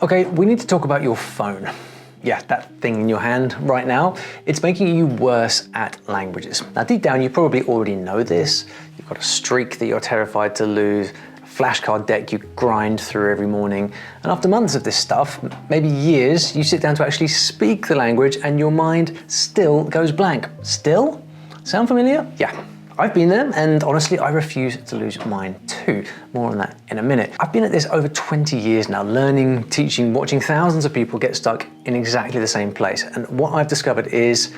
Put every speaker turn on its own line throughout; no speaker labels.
Okay, we need to talk about your phone. Yeah, that thing in your hand right now. It's making you worse at languages. Now, deep down, you probably already know this. You've got a streak that you're terrified to lose, a flashcard deck you grind through every morning. And after months of this stuff, maybe years, you sit down to actually speak the language and your mind still goes blank. Still? Sound familiar? Yeah. I've been there, and honestly, I refuse to lose mine too. More on that in a minute. I've been at this over 20 years now, learning, teaching, watching thousands of people get stuck in exactly the same place. And what I've discovered is,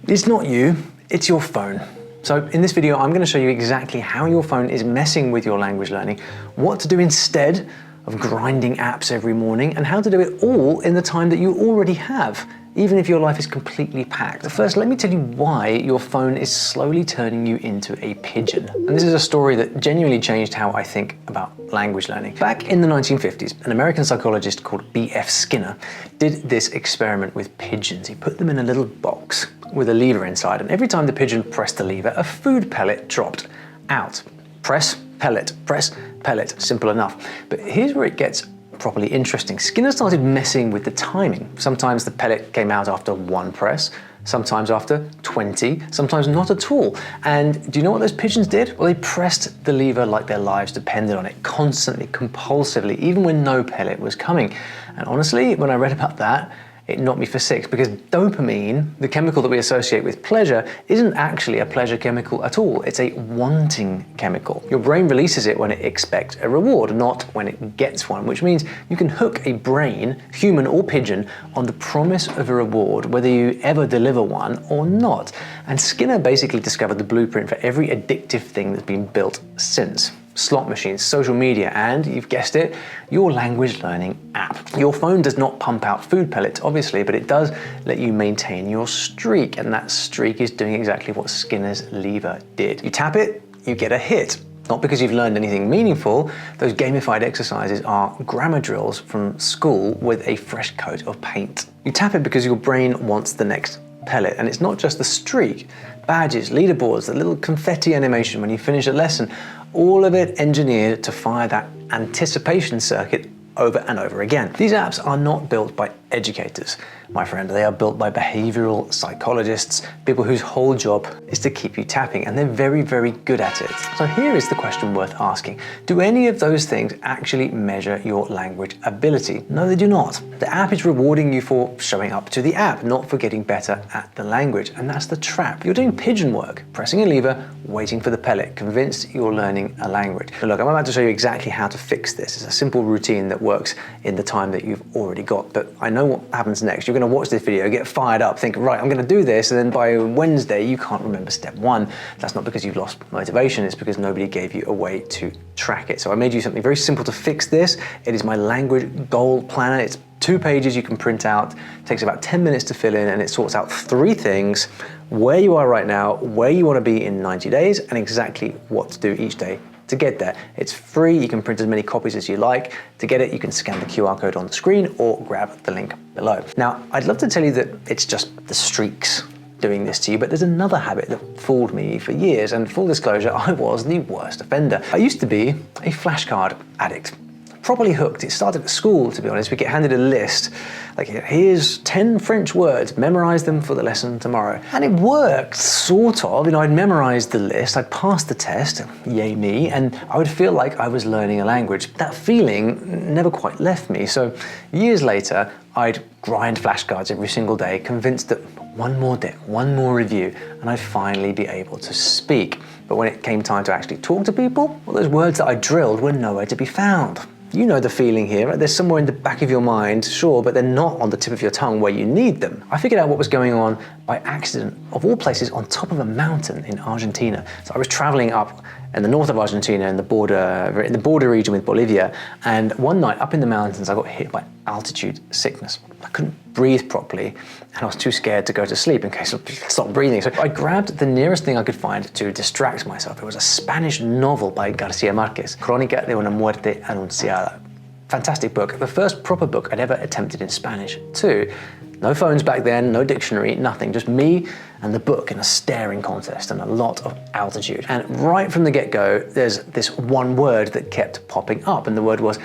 it's not you, it's your phone. So in this video, I'm going to show you exactly how your phone is messing with your language learning, what to do instead of grinding apps every morning, and how to do it all in the time that you already have, even if your life is completely packed. First, let me tell you why your phone is slowly turning you into a pigeon. And this is a story that genuinely changed how I think about language learning. Back in the 1950s, an American psychologist called B.F. Skinner did this experiment with pigeons. He put them in a little box with a lever inside, and every time the pigeon pressed the lever, a food pellet dropped out. Press, pellet, press, pellet, simple enough. But here's where it gets properly interesting. Skinner started messing with the timing. Sometimes the pellet came out after one press, sometimes after 20, sometimes not at all. And do you know what those pigeons did? Well, they pressed the lever like their lives depended on it, constantly, compulsively, even when no pellet was coming. And honestly, when I read about that, it knocked me for six, because dopamine, the chemical that we associate with pleasure, isn't actually a pleasure chemical at all. It's a wanting chemical. Your brain releases it when it expects a reward, not when it gets one, which means you can hook a brain, human or pigeon, on the promise of a reward, whether you ever deliver one or not. And Skinner basically discovered the blueprint for every addictive thing that's been built since. Slot machines, social media, and, you've guessed it, your language learning app. Your phone does not pump out food pellets, obviously, but it does let you maintain your streak, and that streak is doing exactly what Skinner's lever did. You tap it, you get a hit. Not because you've learned anything meaningful. Those gamified exercises are grammar drills from school with a fresh coat of paint. You tap it because your brain wants the next pellet, and it's not just the streak. Badges, leaderboards, the little confetti animation when you finish a lesson, all of it engineered to fire that anticipation circuit over and over again. These apps are not built by educators, my friend. They are built by behavioral psychologists, people whose whole job is to keep you tapping, and they're very, very good at it. So here is the question worth asking. Do any of those things actually measure your language ability? No, they do not. The app is rewarding you for showing up to the app, not for getting better at the language, and that's the trap. You're doing pigeon work, pressing a lever, waiting for the pellet, convinced you're learning a language. But look, I'm about to show you exactly how to fix this. It's a simple routine that works in the time that you've already got, but I know what happens next. You're going to watch this video, get fired up, think, right, I'm going to do this, and then by Wednesday you can't remember step one. That's not because you've lost motivation, it's because nobody gave you a way to track it. So I made you something very simple to fix this. It is my language goal planner. It's 2 pages you can print out. It takes about 10 minutes to fill in, and it sorts out 3 things: where you are right now, where you want to be in 90 days, and exactly what to do each day to get there. It's free. You can print as many copies as you like. To get it, you can scan the QR code on the screen or grab the link below. Now, I'd love to tell you that it's just the streaks doing this to you, but there's another habit that fooled me for years, and full disclosure, I was the worst offender. I used to be a flashcard addict. Properly hooked. It started at school, to be honest. We get handed a list, like, here's 10 French words, memorize them for the lesson tomorrow. And it worked, sort of. You know, I'd memorized the list, I'd passed the test, yay me, and I would feel like I was learning a language. That feeling never quite left me, so years later, I'd grind flashcards every single day, convinced that one more deck, one more review, and I'd finally be able to speak. But when it came time to actually talk to people, well, those words that I drilled were nowhere to be found. You know the feeling here, right? They're somewhere in the back of your mind, sure, but they're not on the tip of your tongue where you need them. I figured out what was going on by accident, of all places, on top of a mountain in Argentina. So I was traveling up in the north of Argentina in the border region with Bolivia, and one night up in the mountains I got hit by altitude sickness. I couldn't breathe properly, and I was too scared to go to sleep in case I stopped breathing. So I grabbed the nearest thing I could find to distract myself. It was a Spanish novel by Garcia Marquez, Crónica de una muerte anunciada. Fantastic book. The first proper book I'd ever attempted in Spanish too. No phones back then, no dictionary, nothing, just me and the book in a staring contest and a lot of altitude. And right from the get-go, there's this one word that kept popping up, and the word was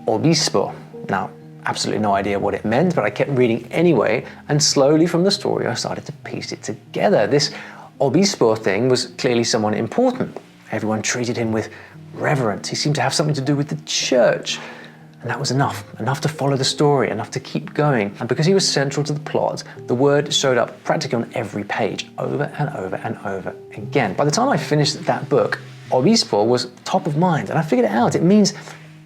obispo. Now, absolutely no idea what it meant, but I kept reading anyway, and slowly from the story I started to piece it together. This obispo thing was clearly someone important. Everyone treated him with reverence. He seemed to have something to do with the church. And that was enough to follow the story, enough to keep going. And because he was central to the plot, the word showed up practically on every page, over and over and over again. By the time I finished that book, obispo was top of mind, and I figured it out. It means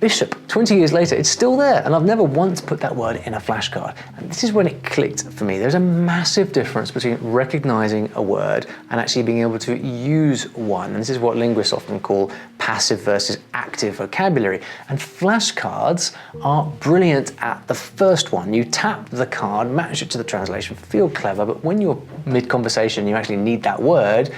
bishop. 20 years later, it's still there, and I've never once put that word in a flashcard. And this is when it clicked for me. There's a massive difference between recognizing a word and actually being able to use one. And this is what linguists often call passive versus active vocabulary. And flashcards are brilliant at the first one. You tap the card, match it to the translation, feel clever, but when you're mid-conversation, you actually need that word,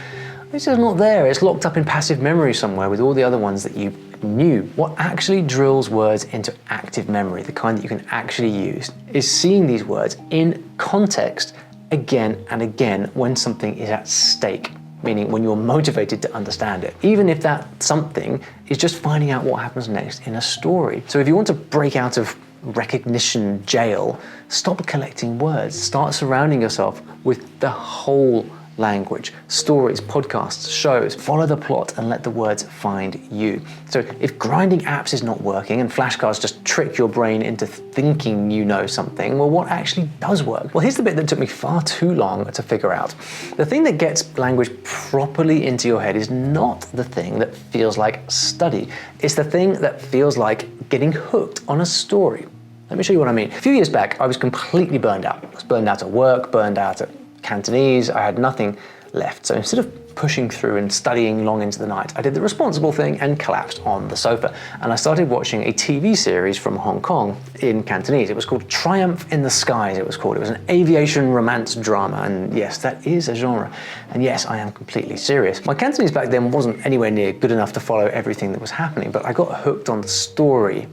it's just not there. It's locked up in passive memory somewhere with all the other ones that you knew. What actually drills words into active memory, the kind that you can actually use, is seeing these words in context again and again when something is at stake, meaning when you're motivated to understand it, even if that something is just finding out what happens next in a story. So if you want to break out of recognition jail, stop collecting words, start surrounding yourself with the whole language, stories, podcasts, shows. Follow the plot and let the words find you. So if grinding apps is not working and flashcards just trick your brain into thinking you know something, well, what actually does work? Well, here's the bit that took me far too long to figure out. The thing that gets language properly into your head is not the thing that feels like study. It's the thing that feels like getting hooked on a story. Let me show you what I mean. A few years back, I was completely burned out. I was burned out at work, burned out at Cantonese. I had nothing left. So instead of pushing through and studying long into the night, I did the responsible thing and collapsed on the sofa. And I started watching a TV series from Hong Kong in Cantonese. It was called Triumph in the Skies, it was called. It was an aviation romance drama. And yes, that is a genre. And yes, I am completely serious. My Cantonese back then wasn't anywhere near good enough to follow everything that was happening, but I got hooked on the story.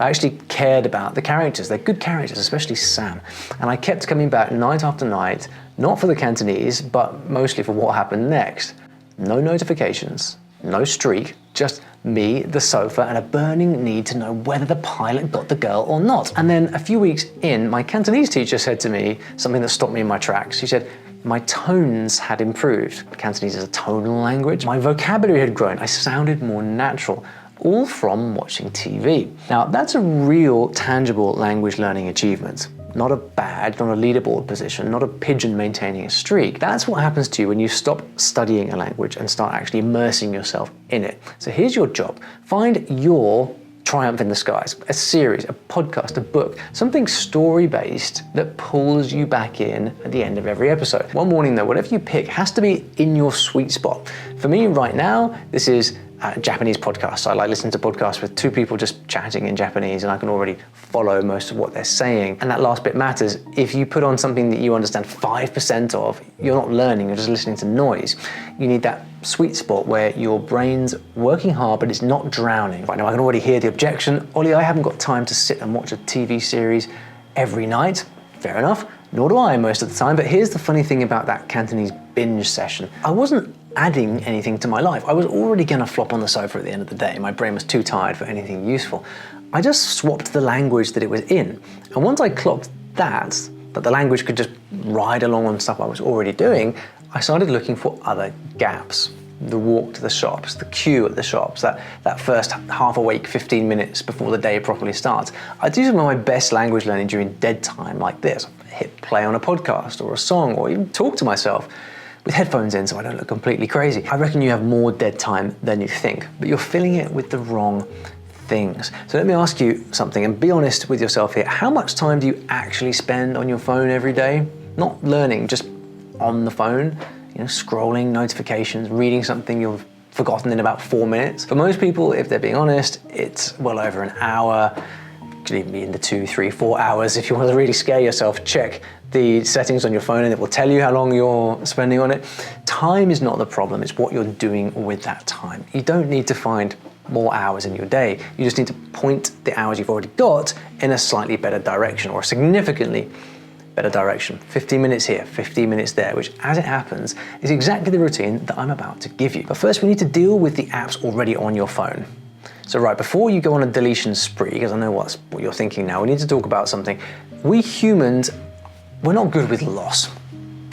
I actually cared about the characters. They're good characters, especially Sam. And I kept coming back night after night, not for the Cantonese, but mostly for what happened next. No notifications, no streak, just me, the sofa, and a burning need to know whether the pilot got the girl or not. And then a few weeks in, my Cantonese teacher said to me something that stopped me in my tracks. She said, my tones had improved. Cantonese is a tonal language. My vocabulary had grown. I sounded more natural. All from watching TV. Now, that's a real, tangible language learning achievement. Not a badge, not a leaderboard position, not a pigeon maintaining a streak. That's what happens to you when you stop studying a language and start actually immersing yourself in it. So here's your job. Find your Triumph in the Skies, a series, a podcast, a book, something story-based that pulls you back in at the end of every episode. One warning though, whatever you pick has to be in your sweet spot. For me right now, this is Japanese podcasts. I like listening to podcasts with two people just chatting in Japanese, and I can already follow most of what they're saying. And that last bit matters. If you put on something that you understand 5% of, you're not learning, you're just listening to noise. You need that sweet spot where your brain's working hard, but it's not drowning. Right now, I can already hear the objection. Ollie, I haven't got time to sit and watch a TV series every night. Fair enough. Nor do I most of the time. But here's the funny thing about that Cantonese binge session. I wasn't adding anything to my life. I was already gonna flop on the sofa at the end of the day. My brain was too tired for anything useful. I just swapped the language that it was in. And once I clocked that the language could just ride along on stuff I was already doing, I started looking for other gaps. The walk to the shops, the queue at the shops, that first half awake 15 minutes before the day properly starts. I do some of my best language learning during dead time like this. Hit play on a podcast or a song, or even talk to myself with headphones in so I don't look completely crazy. I reckon you have more dead time than you think, but you're filling it with the wrong things. So let me ask you something, and be honest with yourself here. How much time do you actually spend on your phone every day? Not learning, just on the phone, scrolling, notifications, reading something you've forgotten in about 4 minutes. For most people, if they're being honest, it's well over an hour. It could even be in the 2, 3, 4 hours. If you want to really scare yourself, check the settings on your phone and it will tell you how long you're spending on it. Time is not the problem, it's what you're doing with that time. You don't need to find more hours in your day. You just need to point the hours you've already got in a slightly better direction, or a significantly better direction. 15 minutes here, 15 minutes there, which as it happens is exactly the routine that I'm about to give you. But first we need to deal with the apps already on your phone. So right, before you go on a deletion spree, because I know what you're thinking now, we need to talk about something. We humans, we're not good with loss.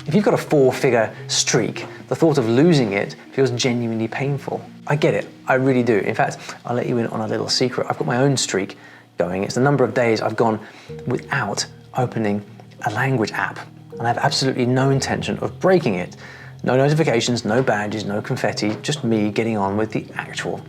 If you've got a 4-figure streak, the thought of losing it feels genuinely painful. I get it, I really do. In fact, I'll let you in on a little secret. I've got my own streak going. It's the number of days I've gone without opening a language app. And I have absolutely no intention of breaking it. No notifications, no badges, no confetti, just me getting on with the actual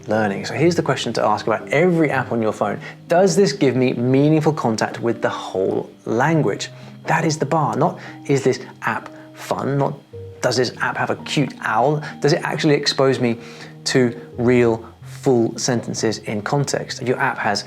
learning. So here's the question to ask about every app on your phone. Does this give me meaningful contact with the whole language? That is the bar. Not, is this app fun? Not, does this app have a cute owl? Does it actually expose me to real, full sentences in context? Your app has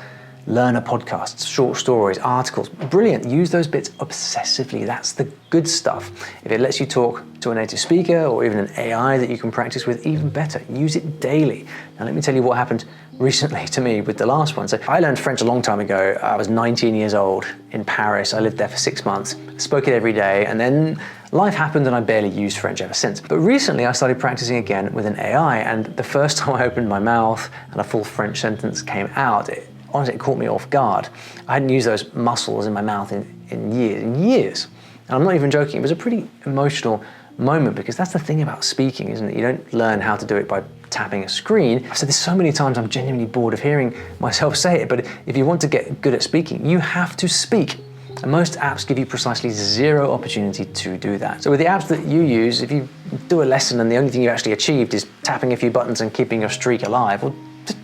learner podcasts, short stories, articles. Brilliant, use those bits obsessively. That's the good stuff. If it lets you talk to a native speaker or even an AI that you can practice with, even better, use it daily. Now let me tell you what happened recently to me with the last one. So I learned French a long time ago. I was 19 years old in Paris. I lived there for 6 months, spoke it every day, and then life happened and I barely used French ever since. But recently I started practicing again with an AI, and the first time I opened my mouth and a full French sentence came out, honestly, it caught me off guard. I hadn't used those muscles in my mouth in years. And I'm not even joking, it was a pretty emotional moment, because that's the thing about speaking, isn't it? You don't learn how to do it by tapping a screen. I've said this so many times, I'm genuinely bored of hearing myself say it, but if you want to get good at speaking, you have to speak. And most apps give you precisely 0 opportunity to do that. So with the apps that you use, if you do a lesson and the only thing you actually achieved is tapping a few buttons and keeping your streak alive, well,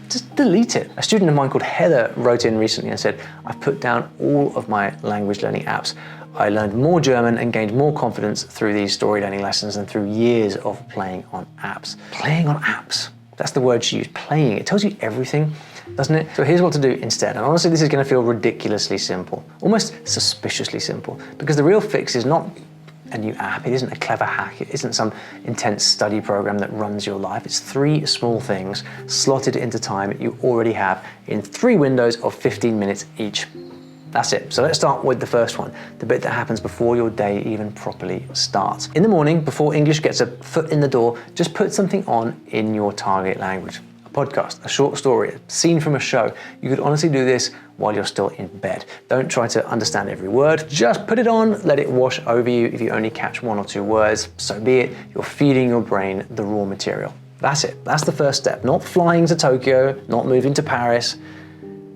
just delete it. A student of mine called Heather wrote in recently and said, I've put down all of my language learning apps. I learned more German and gained more confidence through these story learning lessons than through years of playing on apps. Playing on apps. That's the word she used, playing. It tells you everything, doesn't it? So here's what to do instead. And honestly, this is going to feel ridiculously simple, almost suspiciously simple, because the real fix is not a new app. It isn't a clever hack. It isn't some intense study program that runs your life. It's 3 small things slotted into time you already have in 3 windows of 15 minutes each. That's it. So let's start with the first one, the bit that happens before your day even properly starts. In the morning, before English gets a foot in the door, just put something on in your target language. A podcast, a short story, a scene from a show. You could honestly do this while you're still in bed. Don't try to understand every word. Just put it on, let it wash over you. If you only catch 1 or 2 words, so be it. You're feeding your brain the raw material. That's it. That's the first step. Not flying to Tokyo, not moving to Paris,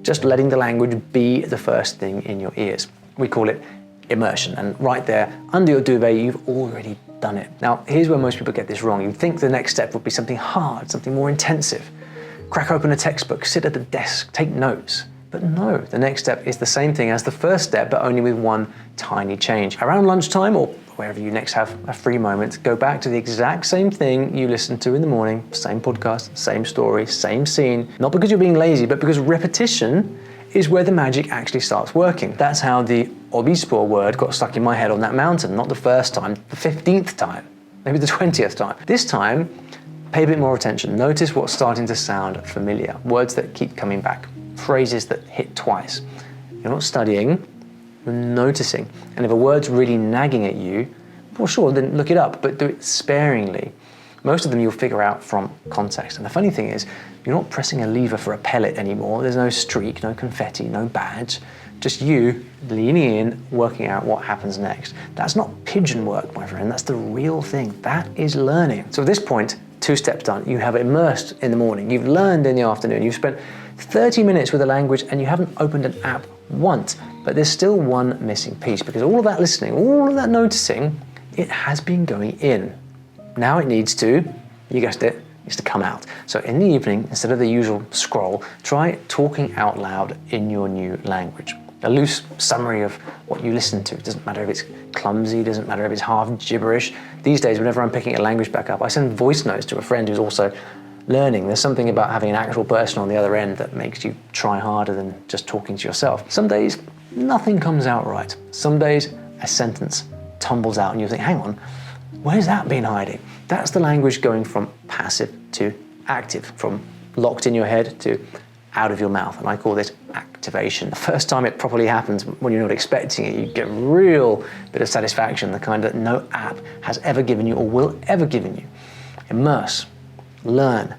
just letting the language be the first thing in your ears. We call it immersion. And right there, under your duvet, you've already done it. Now, here's where most people get this wrong. You'd think the next step would be something hard, something more intensive. Crack open a textbook, sit at the desk, take notes. But no, the next step is the same thing as the first step, but only with one tiny change. Around lunchtime, or wherever you next have a free moment, go back to the exact same thing you listened to in the morning, same podcast, same story, same scene, not because you're being lazy, but because repetition is where the magic actually starts working. That's how the obispo word got stuck in my head on that mountain, not the first time, the 15th time, maybe the 20th time. This time, pay a bit more attention. Notice what's starting to sound familiar, words that keep coming back, phrases that hit twice. You're not studying, you're noticing. And if a word's really nagging at you, well, sure, then look it up, but do it sparingly. Most of them you'll figure out from context. And the funny thing is, you're not pressing a lever for a pellet anymore. There's no streak, no confetti, no badge. Just you leaning in, working out what happens next. That's not pigeon work, my friend. That's the real thing. That is learning. So at this point, 2 steps done. You have immersed in the morning. You've learned in the afternoon. You've spent 30 minutes with a language and you haven't opened an app once. But there's still one missing piece, because all of that listening, all of that noticing, it has been going in. Now it needs to, you guessed it, needs to come out. So in the evening, instead of the usual scroll, try talking out loud in your new language. A loose summary of what you listen to. It doesn't matter if it's clumsy, doesn't matter if it's half gibberish. These days, whenever I'm picking a language back up, I send voice notes to a friend who's also learning. There's something about having an actual person on the other end that makes you try harder than just talking to yourself. Some days, nothing comes out right. Some days, a sentence tumbles out and you think, hang on, where's that been hiding? That's the language going from passive to active, from locked in your head to out of your mouth. And I call this activation. The first time it properly happens, when you're not expecting it, you get a real bit of satisfaction, the kind that no app has ever given you or will ever give you. Immerse, learn,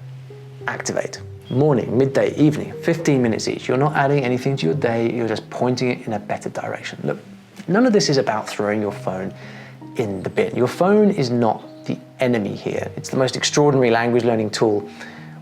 activate. Morning, midday, evening, 15 minutes each. You're not adding anything to your day, you're just pointing it in a better direction. Look, none of this is about throwing your phone in the bin. Your phone is not the enemy here. It's the most extraordinary language learning tool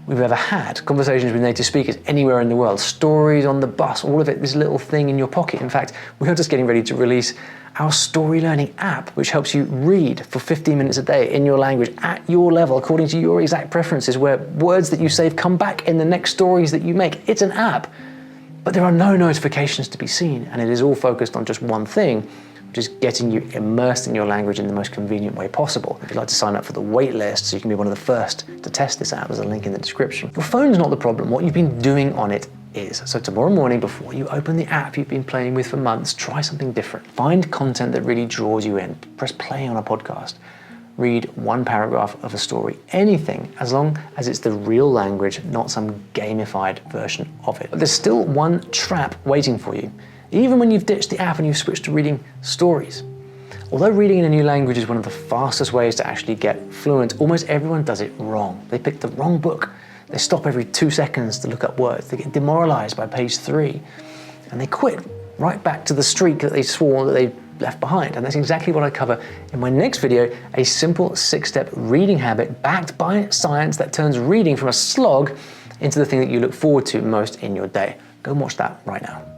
we've ever had. Conversations with native speakers anywhere in the world, stories on the bus, all of it, this little thing in your pocket. In fact, we are just getting ready to release our story learning app, which helps you read for 15 minutes a day in your language at your level, according to your exact preferences, where words that you save come back in the next stories that you make. It's an app, but there are no notifications to be seen, and it is all focused on just one thing, which is getting you immersed in your language in the most convenient way possible. If you'd like to sign up for the wait list so you can be one of the first to test this app, there's a link in the description. Your phone's not the problem, what you've been doing on it is. So tomorrow morning, before you open the app you've been playing with for months, try something different. Find content that really draws you in. Press play on a podcast. Read one paragraph of a story, anything, as long as it's the real language, not some gamified version of it. But there's still one trap waiting for you, even when you've ditched the app and you've switched to reading stories. Although reading in a new language is one of the fastest ways to actually get fluent, almost everyone does it wrong. They pick the wrong book. They stop every 2 seconds to look up words. They get demoralized by page 3, and they quit right back to the streak that they swore that they left behind. And that's exactly what I cover in my next video, a simple 6-step reading habit backed by science that turns reading from a slog into the thing that you look forward to most in your day. Go and watch that right now.